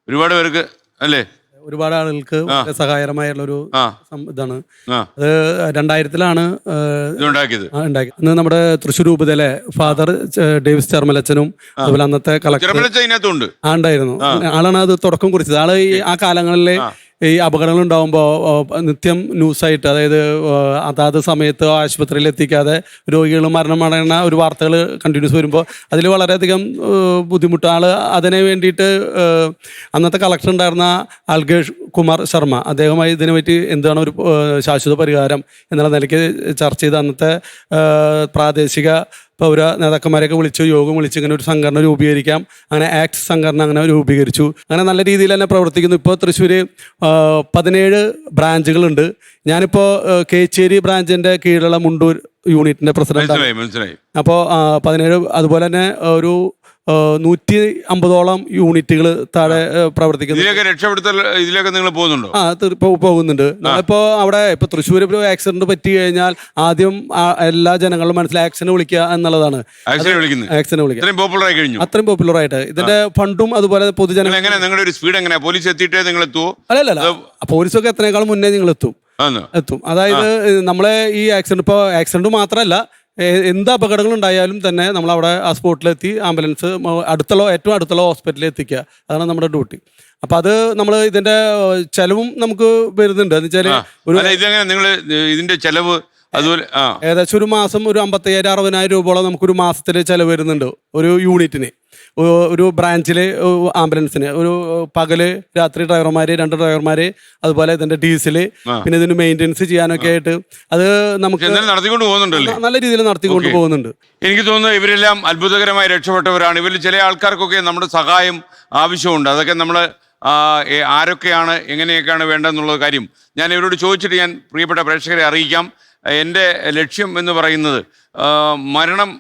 ഒരുപാട് പേർക്ക് അല്ലേ? ഒരുപാട് ആളുകൾക്ക് വളരെ സഹായകരമായുള്ളൊരു ഇതാണ്. അത് 2000-ലാണ് ഇതുണ്ടാക്കിയത്. ഉണ്ടാക്കി. അന്ന് നമ്മുടെ തൃശ്ശൂർ രൂപതയിലെ ഫാദർ ഡേവിസ് ചെർമലച്ചനും അതുപോലെ അന്നത്തെ കളക്ടർ ഉണ്ടായിരുന്നു. ആളാണ് അത് തുടക്കം കുറിച്ചത്. ആള് ആ കാലങ്ങളിലെ ഈ അപകടങ്ങൾ ഉണ്ടാകുമ്പോൾ നിത്യം ന്യൂസായിട്ട്, അതായത് അതാത് സമയത്ത് ആശുപത്രിയിൽ എത്തിക്കാതെ രോഗികൾ മരണമടയുന്ന ഒരു വാർത്തകൾ കണ്ടിന്യൂസ് വരുമ്പോൾ അതിൽ വളരെയധികം ബുദ്ധിമുട്ട്. ആൾ അതിനെ വേണ്ടിയിട്ട് അന്നത്തെ കളക്ടർ ഉണ്ടായിരുന്ന അൽകേഷ് കുമാർ ശർമ്മ അദ്ദേഹമായി ഇതിനെ പറ്റി എന്താണ് ഒരു ശാശ്വത പരിഹാരം എന്നുള്ള നിലയ്ക്ക് ചർച്ച ചെയ്ത് അന്നത്തെ പ്രാദേശിക പൗര നേതാക്കന്മാരെയൊക്കെ യോഗം വിളിച്ച് ഇങ്ങനെ ഒരു സംഘടന രൂപീകരിക്കാം. അങ്ങനെ ആക്ട് സംഘടന അങ്ങനെ രൂപീകരിച്ചു. അങ്ങനെ നല്ല രീതിയിൽ തന്നെ പ്രവർത്തിക്കുന്നു. ഇപ്പോൾ തൃശ്ശൂർ 17 ബ്രാഞ്ചുകളുണ്ട്. ഞാനിപ്പോൾ കേച്ചേരി ബ്രാഞ്ചിൻ്റെ കീഴിലുള്ള മുണ്ടൂർ യൂണിറ്റിൻ്റെ പ്രസിഡന്റ്. അപ്പോൾ 17, അതുപോലെ തന്നെ ഒരു 150ഓളം യൂണിറ്റുകൾ താഴെ പ്രവർത്തിക്കുന്നു. ഇതിലൊക്കെ നിങ്ങൾ പോകുന്നുണ്ടോ? പോകുന്നുണ്ട്. നമ്മളിപ്പോൾ അവിടെ ഇപ്പോൾ തൃശ്ശൂർ ഒരു ആക്സിഡന്റ് പറ്റി കഴിഞ്ഞാൽ ആദ്യം എല്ലാ ജനങ്ങളും മനസ്സിലായി ആക്സിഡന്റ് വിളിക്കുക എന്നുള്ളതാണ്. ആക്സിഡന്റ് വിളിക്കുക അത്രയും പോപ്പുലർ ആയിട്ട് ഇതിന്റെ ഫണ്ടും അതുപോലെ പൊതുജനങ്ങൾ അല്ലല്ല, പോലീസൊക്കെ എത്രയേക്കാളും മുന്നേ നിങ്ങൾ എത്തും. അതായത് നമ്മളെ ഈ ആക്സിഡന്റ് മാത്രമല്ല, എന്ത് അപകടങ്ങളുണ്ടായാലും തന്നെ നമ്മളവിടെ ആ സ്പോട്ടിലെത്തി ആംബുലൻസ് ഏറ്റവും അടുത്തുള്ള ഹോസ്പിറ്റലിൽ എത്തിക്കുക. അതാണ് നമ്മുടെ ഡ്യൂട്ടി. അപ്പം അത് നമ്മൾ ഇതിന്റെ ചെലവും നമുക്ക് വരുന്നുണ്ട്. എന്ന് വെച്ചാൽ ഇതിന്റെ ചെലവ് അതുപോലെ ഏകദേശം ഒരു മാസം ഒരു 55,000-60,000 രൂപയോളം നമുക്കൊരു മാസത്തിൽ ചെലവ് വരുന്നുണ്ട് ഒരു യൂണിറ്റിന്, ഒരു ബ്രാഞ്ചിൽ ആംബുലൻസിന്. ഒരു പകല് രാത്രി ഡ്രൈവർമാര്, 2 ഡ്രൈവർമാര്, അതുപോലെ ഇതിന്റെ ഡീസല്, പിന്നെ ഇതിന് മെയിൻ്റെനൻസ് ചെയ്യാനൊക്കെ ആയിട്ട് അത് നമുക്ക് നടത്തിക്കൊണ്ട് പോകുന്നുണ്ടല്ലോ, നല്ല രീതിയിൽ നടത്തിക്കൊണ്ട് പോകുന്നുണ്ട്. എനിക്ക് തോന്നുന്നു ഇവരെല്ലാം അത്ഭുതകരമായി രക്ഷപ്പെട്ടവരാണ്. ഇവരിൽ ചില ആൾക്കാർക്കൊക്കെ നമ്മുടെ സഹായം ആവശ്യമുണ്ട്. അതൊക്കെ നമ്മൾ ആരൊക്കെയാണ്, എങ്ങനെയൊക്കെയാണ് വേണ്ടതെന്നുള്ള കാര്യം ഞാൻ ഇവരോട് ചോദിച്ചിട്ട് ഞാൻ പ്രിയപ്പെട്ട പ്രേക്ഷകരെ അറിയിക്കാം. എൻ്റെ ലക്ഷ്യം എന്ന് പറയുന്നത് മരണം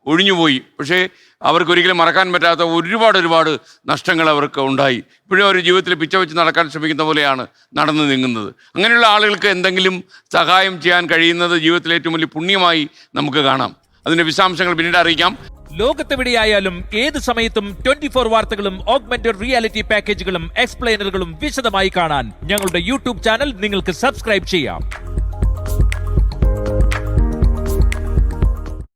ഒഴിഞ്ഞുപോയി, പക്ഷേ അവർക്കൊരിക്കലും മറക്കാൻ പറ്റാത്ത ഒരുപാട് നഷ്ടങ്ങൾ അവർക്ക് ഉണ്ടായി. ഇപ്പോഴും അവർ ജീവിതത്തിൽ പിച്ച വെച്ച് നടക്കാൻ ശ്രമിക്കുന്ന പോലെയാണ് നടന്നു നീങ്ങുന്നത്. അങ്ങനെയുള്ള ആളുകൾക്ക് എന്തെങ്കിലും സഹായം ചെയ്യാൻ കഴിയുന്നത് ജീവിതത്തിലെ ഏറ്റവും വലിയ പുണ്യമായി നമുക്ക് കാണാം. അതിൻ്റെ വിശദാംശങ്ങൾ പിന്നീട് അറിയിക്കാം. ലോകത്തെവിടെയായാലും ഏത് സമയത്തും 24 വാർത്തകളും ഓഗ്മെന്റഡ് റിയാലിറ്റി പാക്കേജുകളും എക്സ്പ്ലെയിനറുകളും വിശദമായി കാണാൻ ഞങ്ങളുടെ യൂട്യൂബ് ചാനൽ നിങ്ങൾക്ക് സബ്സ്ക്രൈബ് ചെയ്യാം.